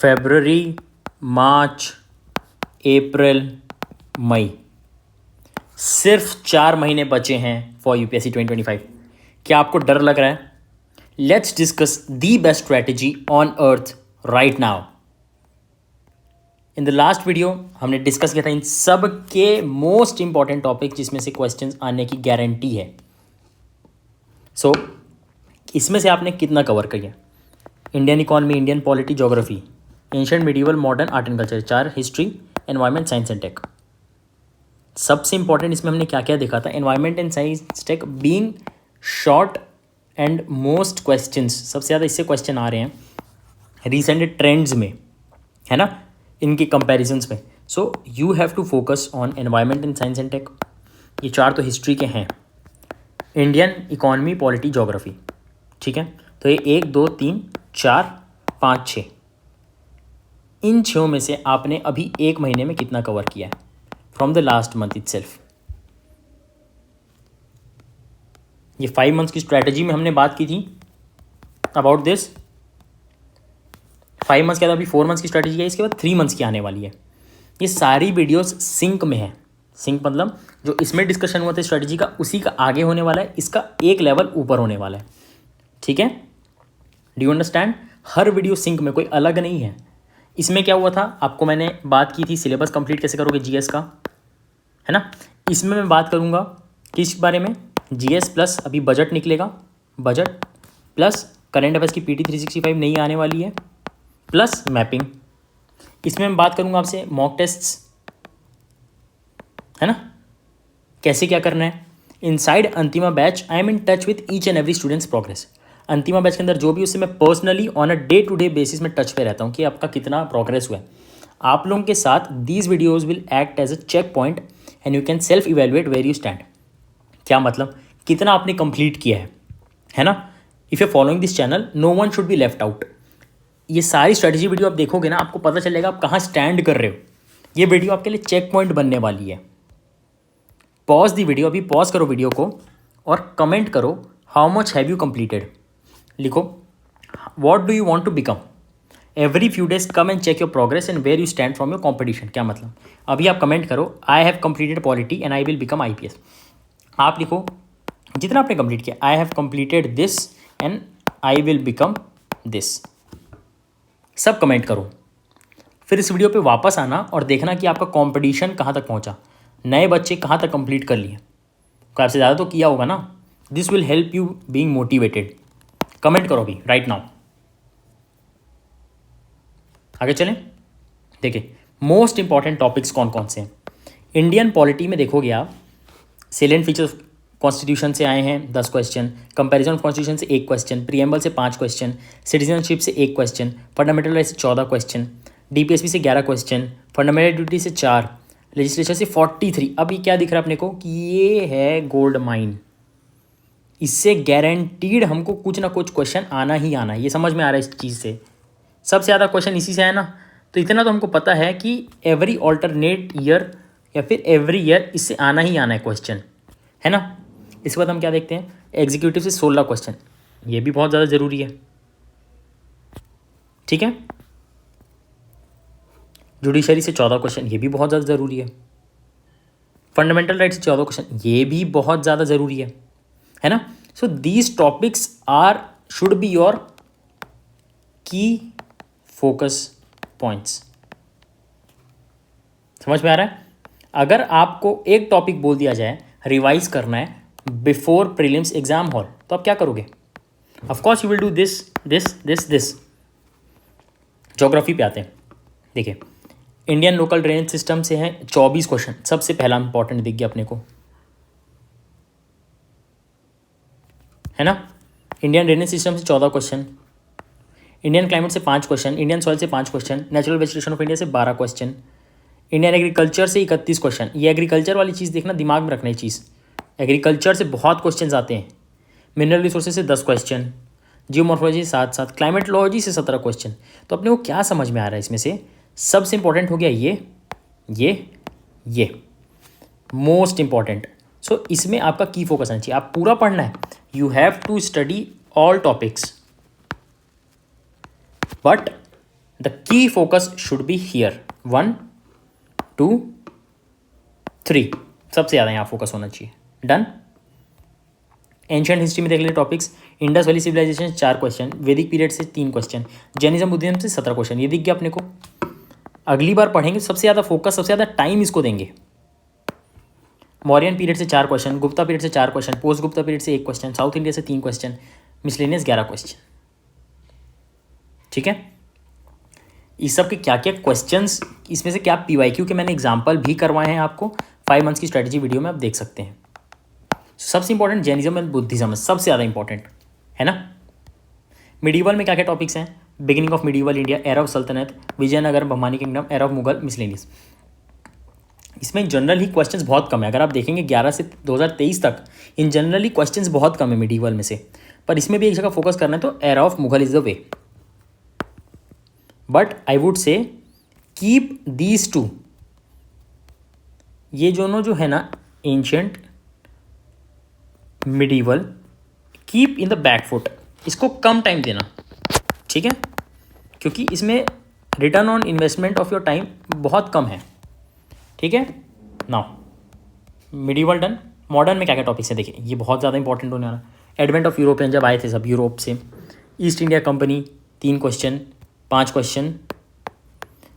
फरवरी, March, अप्रैल, मई, सिर्फ 4 महीने बचे हैं फॉर यूपीएससी 2025। क्या आपको डर लग रहा है? Let's discuss the best strategy on earth right now. In the last video हमने डिस्कस किया था इन सब के मोस्ट इंपॉर्टेंट टॉपिक जिसमें से क्वेश्चंस आने की गारंटी है। सो इसमें से आपने कितना कवर किया? Indian economy, Indian polity, geography, ancient, medieval, modern, art and culture, 4 history, environment, science and tech. सबसे इंपॉर्टेंट इसमें हमने क्या क्या देखा था? Environment and science tech being short and most questions, सबसे ज़्यादा इससे क्वेश्चन आ रहे हैं रिसेंट ट्रेंड्स में, है ना, इनकी कंपैरिजंस में। So you have to focus on environment and science and tech. ये 4 तो हिस्ट्री के हैं। इंडियन इकोनॉमी, पॉलिटी, ज्योग्राफी, ठीक है। तो ये 1 2 3 4 5 6, इन 6 में से आपने अभी 1 महीने में कितना कवर किया है from the last month itself? ये 5 मंथ्स की स्ट्रैटेजी में हमने बात की थी अबाउट दिस। 5 मंथ्स के बाद अभी 4 मंथ्स की स्ट्रैटेजी है, इसके बाद 3 मंथ्स की आने वाली है। ये सारी वीडियोस सिंक में है। सिंक मतलब जो इसमें डिस्कशन हुआ था स्ट्रैटेजी का, उसी का आगे होने वाला है, इसका एक लेवल ऊपर होने वाला है, ठीक है। Do you understand? हर वीडियो सिंक में, कोई अलग नहीं है। इसमें क्या हुआ था, आपको मैंने बात की थी सिलेबस कंप्लीट कैसे करोगे जीएस का, है ना। इसमें मैं बात करूँगा किस बारे में? जीएस प्लस अभी बजट निकलेगा, बजट प्लस करंट अफेयर्स की पीटी 365 नई आने वाली है, प्लस मैपिंग। इसमें मैं बात करूँगा आपसे मॉक टेस्ट्स, है ना, कैसे क्या करना है। Inside Antima batch I am in touch with each and every students progress. Antima batch के अंदर जो भी, उससे मैं personally on a day to day basis में टच पे रहता हूँ कि आपका कितना प्रोग्रेस हुआ है। आप लोगों के साथ these videos will act as a check point and you can self evaluate where you stand. क्या मतलब? कितना आपने कंप्लीट किया है ना। If you following this channel, no one should be left out. ये सारी स्ट्रेटजी वीडियो आप देखोगे ना, आपको पता चलेगा आप कहाँ स्टैंड कर रहे हो। ये वीडियो आपके लिए चेक पॉइंट बनने वाली है। पॉज दी वीडियो, अभी पॉज करो वीडियो को और कमेंट करो how much have you completed. लिखो what do you want to become. Every few days come and check your progress and where you stand from your competition. क्या मतलब? अभी आप कमेंट करो I have completed polity and I will become IPS. आप लिखो जितना आपने complete किया, I have completed this and I will become this. सब कमेंट करो। फिर इस वीडियो पे वापस आना और देखना कि आपका कंपटीशन कहाँ तक पहुँचा, नए बच्चे कहाँ तक कंप्लीट कर लिए। आपसे ज़्यादा तो किया होगा ना। This will help you being motivated. Comment करो अभी राइट नाउ। आगे चलें। देखिए मोस्ट इंपॉर्टेंट टॉपिक्स कौन कौन से हैं। इंडियन पॉलिटी में देखोगे आप, सेलेंट फीचर्स कॉन्स्टिट्यूशन से आए हैं 10 क्वेश्चन, कंपैरिजन ऑफ कॉन्स्टिट्यूशन से 1 क्वेश्चन, प्रीएम्बल से 5 क्वेश्चन, सिटीजनशिप से 1 क्वेश्चन, फंडामेंटल राइट से 14 क्वेश्चन, डीपीएसपी से 11 क्वेश्चन, फंडामेंटल ड्यूटी से 4, लेजिस्लेचर से 43। अभी क्या दिख रहा है अपने को कि ये है गोल्ड माइन। इससे गारंटीड हमको कुछ ना कुछ क्वेश्चन आना ही आना है। ये समझ में आ रहा है इस चीज़ से, सबसे ज़्यादा क्वेश्चन इसी से है ना। तो इतना तो हमको पता है कि एवरी ऑल्टरनेट ईयर या फिर एवरी ईयर इससे आना ही आना है क्वेश्चन, है ना। इसके बाद हम क्या देखते हैं, एग्जीक्यूटिव से 16 क्वेश्चन, ये भी बहुत ज़्यादा ज़रूरी है, ठीक है। जुडिशरी से 14 क्वेश्चन, ये भी बहुत ज़्यादा ज़रूरी है। फंडामेंटल राइट से 14 क्वेश्चन, ये भी बहुत ज़्यादा ज़रूरी है ना। So these topics are should be your key focus points. समझ में आ रहा है? अगर आपको एक टॉपिक बोल दिया जाए रिवाइज करना है बिफोर प्रीलिम्स एग्जाम हॉल, तो आप क्या करोगे? Of course you will do this this this this. Geography पे आते हैं। देखिए इंडियन लोकल ड्रेनेज सिस्टम से हैं 24 क्वेश्चन, सबसे पहला इंपॉर्टेंट दिख गया अपने को, है ना। इंडियन ड्रेनेज सिस्टम से 14 क्वेश्चन, इंडियन क्लाइमेट से 5 क्वेश्चन, इंडियन सॉइल से 5 question, natural vegetation of India से 12 क्वेश्चन, इंडियन एग्रीकल्चर से 31 क्वेश्चन। ये एग्रीकल्चर वाली चीज़ देखना, दिमाग में रखना ये चीज़। एग्रीकल्चर से बहुत क्वेश्चन आते हैं। मिनरल रिसोर्सेज से 10 क्वेश्चन, जियोमॉर्फोलॉजी से 7 क्लाइमेटोलॉजी से 17 क्वेश्चन। तो अपने को क्या समझ में आ रहा है इसमें से? सबसे इंपॉर्टेंट हो गया ये मोस्ट इंपॉर्टेंट। सो इसमें आपका की फोकस आना चाहिए। आप पूरा पढ़ना है, you have to study all topics, but the key focus should be here, 1 2 3, सबसे ज़्यादा यहाँ फोकस होना चाहिए। डन। एंशियंट हिस्ट्री में देख लीजिए topics, Indus valley civilization 4 question, वैदिक पीरियड से 3 क्वेश्चन, जैनिज्म बुद्धिज्म से 17 क्वेश्चन। ये दिख गया अपने को। अगली बार पढ़ेंगे सबसे ज़्यादा फोकस, सबसे ज़्यादा टाइम इसको देंगे। मौर्यन पीरियड से 4 क्वेश्चन, गुप्ता पीरियड से 4 क्वेश्चन, पोस्ट गुप्ता पीरियड से 1 क्वेश्चन, साउथ इंडिया से 3 क्वेश्चन, मिसलेनियस 11 क्वेश्चन। ठीक है, इस सब के क्या क्या क्वेश्चंस, इसमें से क्या पीवाईक्यू के मैंने एग्जाम्पल भी करवाए हैं आपको 5 मंथ्स की स्ट्रेटजी वीडियो में, आप देख सकते हैं। सबसे इंपॉर्टेंट जैनिज्म एंड बुद्धिज्म सबसे ज़्यादा इंपॉर्टेंट है ना। मिडीवल में क्या क्या टॉपिक्स हैं, beginning of medieval India, era of सल्तनत, Vijayanagar Bahmani kingdom, era of Mughal, miscellaneous. इसमें जनरल ही क्वेश्चंस बहुत कम है। अगर आप देखेंगे 11 से 2023 तक इन जनरली क्वेश्चंस बहुत कम है मिडीवल में से, पर इसमें भी एक जगह फोकस करना है तो era of Mughal is the way. But I would say keep these two, ये दोनों जो है ना, ancient medieval, keep in the back foot, इसको कम टाइम देना। ठीक है, क्योंकि इसमें return on investment of your time बहुत कम है। ठीक है, नाउ मिडीवल डन। मॉडर्न में क्या क्या टॉपिक्स हैं देखिए, ये बहुत ज़्यादा इंपॉर्टेंट होने वाला। एडवेंट ऑफ यूरोपियन, जब आए थे सब यूरोप से, east India company 3 question 5 question,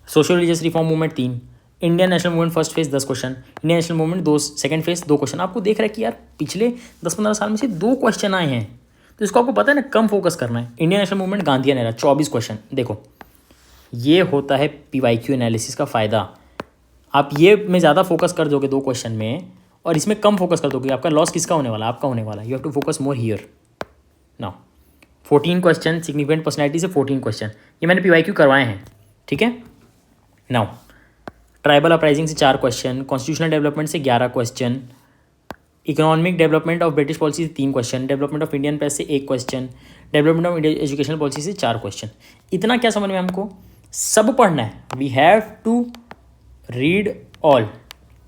social religious reform movement 3, Indian national movement first phase 10 question, Indian national movement 2 second phase 2 question. आपको देख रहा है कि यार पिछले 10-15 साल में से 2 क्वेश्चन आए हैं, तो इसको आपको पता है ना, कम फोकस करना है। Indian national movement Gandhian era 24 question. देखो ये होता है पीवाईक्यू एनालिसिस का फ़ायदा। आप ये में ज़्यादा फोकस कर दोगे 2 क्वेश्चन में, और इसमें कम फोकस कर दोगे, आपका लॉस किसका होने वाला, आपका होने वाला। You have to focus more here. Now 14 question, significant personality से 14 क्वेश्चन, ये मैंने पीवाईक्यू करवाए हैं। ठीक है, नाउ ट्राइबल अपराइजिंग से 4 क्वेश्चन, कॉन्स्टिट्यूशनल डेवलपमेंट से 11 question, economic development of British policy से 3 question, development of Indian press से 1 question, development of Indian educational policy से 4 क्वेश्चन। इतना क्या समझ में हमको, सब पढ़ना है। We have to read all,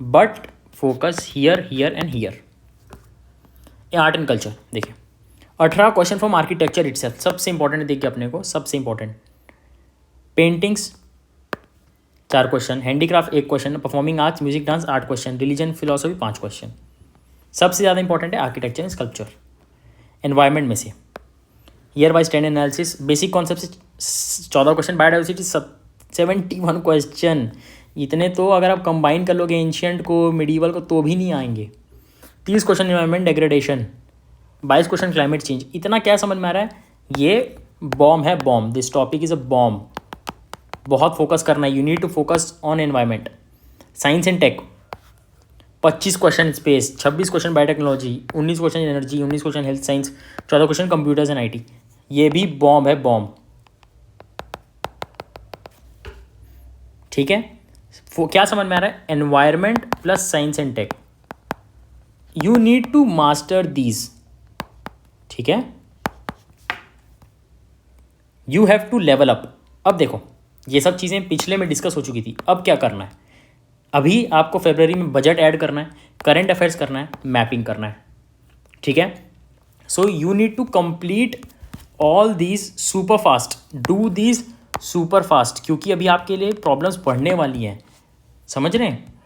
but focus here here and here. Art and culture देखिए, 18 क्वेश्चन फ्रॉम आर्किटेक्चर इटसेल्फ, सबसे इंपॉर्टेंट देखिए अपने को, सबसे important. Paintings 4 question, handicraft 1 question, performing arts, music, dance 8 question, religion philosophy 5 question. सबसे ज़्यादा important है architecture and sculpture. Environment में से year wise trend analysis, basic concept से 14 क्वेश्चन, बायोडाइवर्सिटी 71 क्वेश्चन। इतने तो अगर आप कंबाइन कर लोगे एंशियंट को मिडीवल को तो भी नहीं आएंगे। 30 question environment degradation, 22 question climate change. इतना क्या समझ में आ रहा है, ये बॉम्ब है, bomb. This topic is a bomb. बहुत फोकस करना है, you need to focus on environment. Science and tech 25 question space, 26 question biotechnology, 19 question energy, 19 question health science, 14 question computers and IT. ये भी बॉम्ब है, bomb. ठीक है, क्या समझ में आ रहा है, environment plus science and tech, you need to master these. ठीक है, you have to level up. अब देखो ये सब चीज़ें पिछले में डिस्कस हो चुकी थी, अब क्या करना है, अभी आपको फरवरी में बजट ऐड करना है, करंट अफेयर्स करना है, मैपिंग करना है। ठीक है, so you need to complete all these super fast, do these super fast, क्योंकि अभी आपके लिए प्रॉब्लम्स बढ़ने वाली हैं, समझ रहे हैं।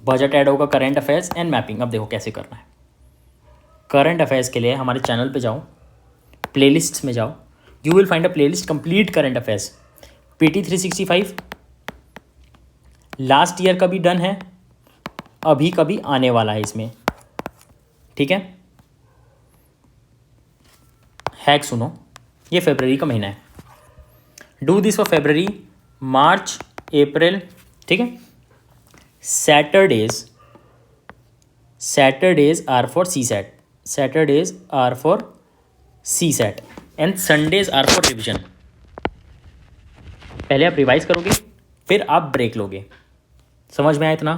बजट ऐड होगा, करंट अफेयर्स एंड मैपिंग। अब देखो कैसे करना है। करंट अफेयर्स के लिए हमारे चैनल पे जाओ, प्लेलिस्ट्स में जाओ, you will find a playlist complete current affairs. PT 365 last year का भी डन है, अभी कभी आने वाला है इसमें। ठीक है, हैक सुनो, ये फरवरी का महीना है। Do this for February, March, April. ठीक है, Saturdays are for CSAT, Saturdays are for CSAT and Sundays are for revision. पहले आप रिवाइज करोगे, फिर आप ब्रेक लोगे। समझ में आया, इतना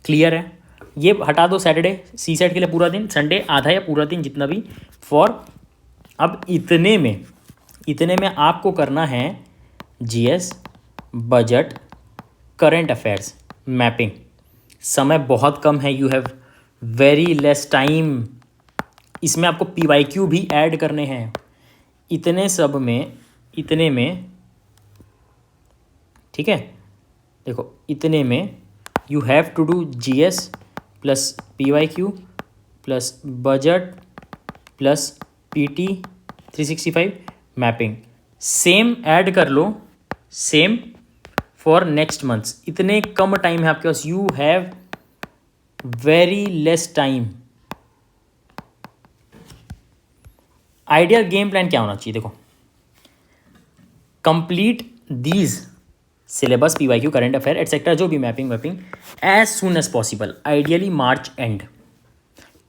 क्लियर है। ये हटा दो, सैटरडे सी सेट के लिए पूरा दिन, संडे आधा या पूरा दिन, जितना भी फॉर। अब इतने में आपको करना है GS, budget, current affairs, mapping. समय बहुत कम है, you have very less time. इसमें आपको पीवाईक्यू भी ऐड करने हैं। इतने सब में, इतने में, ठीक है, देखो इतने में you have to do GS plus PYQ plus budget plus PT 365 mapping, same add कर लो, सेम फॉर नेक्स्ट मंथ्स। इतने कम टाइम है आपके पास, you have very less time. Ideal game plan क्या होना चाहिए? देखो, complete these syllabus, PYQ, current affair etcetera, जो भी mapping as soon as possible, ideally March end.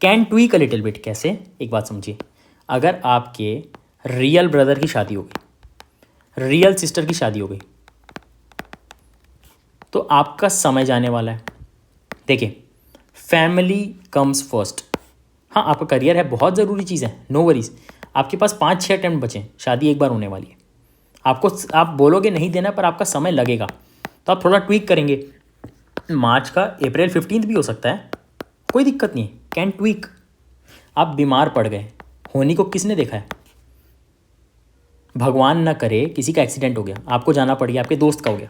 Can tweak a little bit, कैसे? एक बात समझिए, अगर आपके रियल ब्रदर की शादी हो गई, रियल सिस्टर की शादी हो गई, तो आपका समय जाने वाला है। देखिए, फैमिली कम्स फर्स्ट। हाँ, आपका करियर है, बहुत ज़रूरी चीज़ है, नो वरीज। आपके पास 5-6 अटेम्प्ट बचे, शादी एक बार होने वाली है। आपको, आप बोलोगे नहीं देना, पर आपका समय लगेगा, तो आप थोड़ा ट्वीक करेंगे। मार्च का अप्रैल 15 भी हो सकता है, कोई दिक्कत नहीं है, कैन ट्वीक। आप बीमार पड़ गए, होनी को किसने देखा है? भगवान ना करे किसी का एक्सीडेंट हो गया, आपको जाना पड़ गया, आपके दोस्त का हो गया,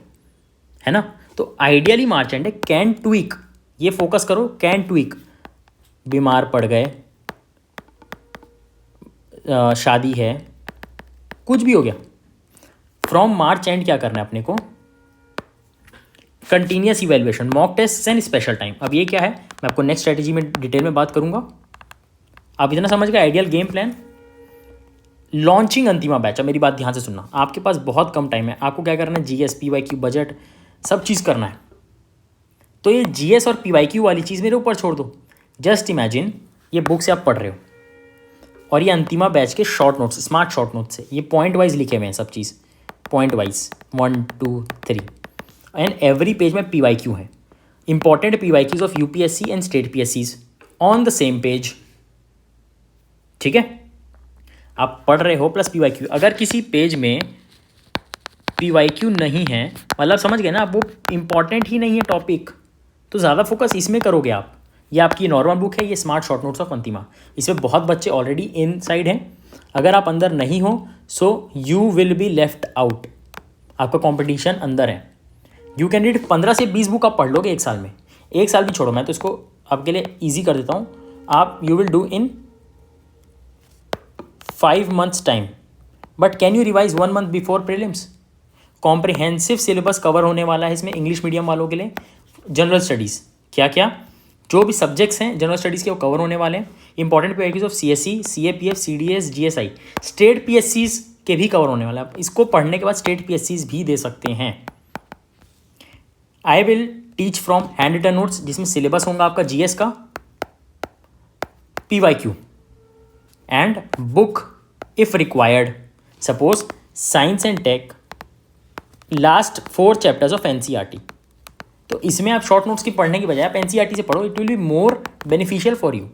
है ना? तो आइडियली मार्च एंड है, कैन ट्वीक, ये फोकस करो, कैन ट्वीक। बीमार पड़ गए, शादी है, कुछ भी हो गया, फ्रॉम मार्च एंड क्या करना है अपने को? Continuous evaluation, mock test and special time. अब ये क्या है, मैं आपको नेक्स्ट स्ट्रेटेजी में डिटेल में बात करूंगा। आप इतना समझ गए आइडियल गेम प्लान। लॉन्चिंग अंतिमा बैच। अब मेरी बात ध्यान से सुनना, आपके पास बहुत कम टाइम है, आपको क्या करना है? GS, PYQ, बजट, सब चीज़ करना है। तो ये GS और PYQ वाली चीज़ मेरे ऊपर छोड़ दो। जस्ट इमेजिन, ये बुक से आप पढ़ रहे हो और ये अंतिमा बैच के short notes, smart short notes है, ये पॉइंट वाइज लिखे हुए हैं सब चीज़, point wise 1 2 3, and every page में PYQ है। Important PYQs of UPSC and state PSCs on the same page, ठीक है? आप पढ़ रहे हो प्लस PYQ। अगर किसी पेज में PYQ नहीं है, मतलब समझ गए ना, वो इंपॉर्टेंट ही नहीं है टॉपिक, तो ज़्यादा फोकस इसमें करोगे आप। ये आपकी नॉर्मल बुक है, ये स्मार्ट शॉर्ट नोट्स ऑफ अंतिमा, इसमें बहुत बच्चे ऑलरेडी इन साइड हैं। अगर आप अंदर नहीं हो, so you will be left out, आपका कॉम्पिटिशन अंदर है। यू कैन रीड 15 से 20 बुक आप पढ़ लोगे एक साल में, एक साल भी छोड़ो, मैं तो इसको आपके लिए ईजी कर देता हूँ। आप you will do in 5 months time, but can you revise 1 month before prelims? Comprehensive syllabus cover होने वाला है इसमें इंग्लिश मीडियम वालों के लिए। जनरल स्टडीज़, क्या क्या जो भी सब्जेक्ट्स हैं जनरल स्टडीज़ के, वो कवर होने वाले हैं। Important PYQs of CSE, CAPF, CDS, GSI, state PSCs के भी कवर होने वाला है। इसको पढ़ने के बाद स्टेट PSCs भी दे सकते हैं। I will teach from hand written notes, जिसमें सिलेबस होगा आपका GS का, PYQ and book if required. Suppose science and tech, last 4 chapters of NCERT, तो इसमें आप शॉर्ट नोट्स की पढ़ने की बजाय आप NCERT से पढ़ो, it will be more beneficial for you.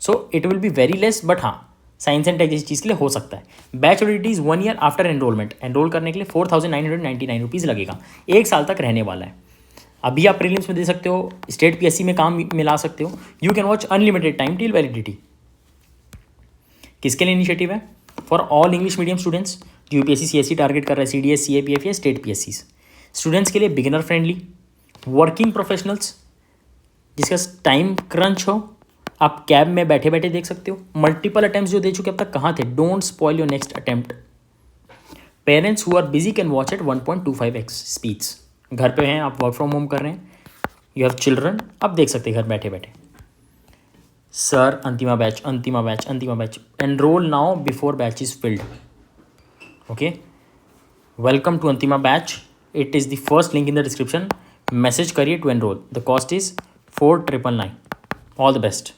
So it will be very less, but हाँ, साइंस एंड टेक जैसी चीज़ के लिए हो सकता है। Batch validity is 1 year after enrolment. Enrol करने के लिए 4,999 रुपीज़ लगेगा, 1 साल तक रहने वाला है। अभी आप प्रीलिम्स में दे सकते हो, स्टेट PSC में काम मिला सकते हो। You can watch unlimited time till validity. किसके लिए इनिशिएटिव है? For all English medium students जो UPSC CSE टारगेट कर रहे हैं, CDS, CAPF या स्टेट PSCs। स्टूडेंट्स के लिए बिगिनर फ्रेंडली, वर्किंग प्रोफेशनल्स जिसका टाइम क्रंच हो, आप कैब में बैठे बैठे देख सकते हो। मल्टीपल अटेम्प्ट्स जो दे चुके अब तक कहाँ थे, don't spoil your next attempt. Parents who are busy can watch at 1.25x speeds. घर पे हैं आप, वर्क फ्रॉम होम कर रहे हैं, यू हैव चिल्ड्रन, आप देख सकते हैं घर बैठे बैठे। Sir Antima batch, Antima batch, Antima batch, enrol now before batch is filled. Okay, welcome to Antima batch, it is the first link in the description. Message करिए to enrol, the cost is 4,999। All the best.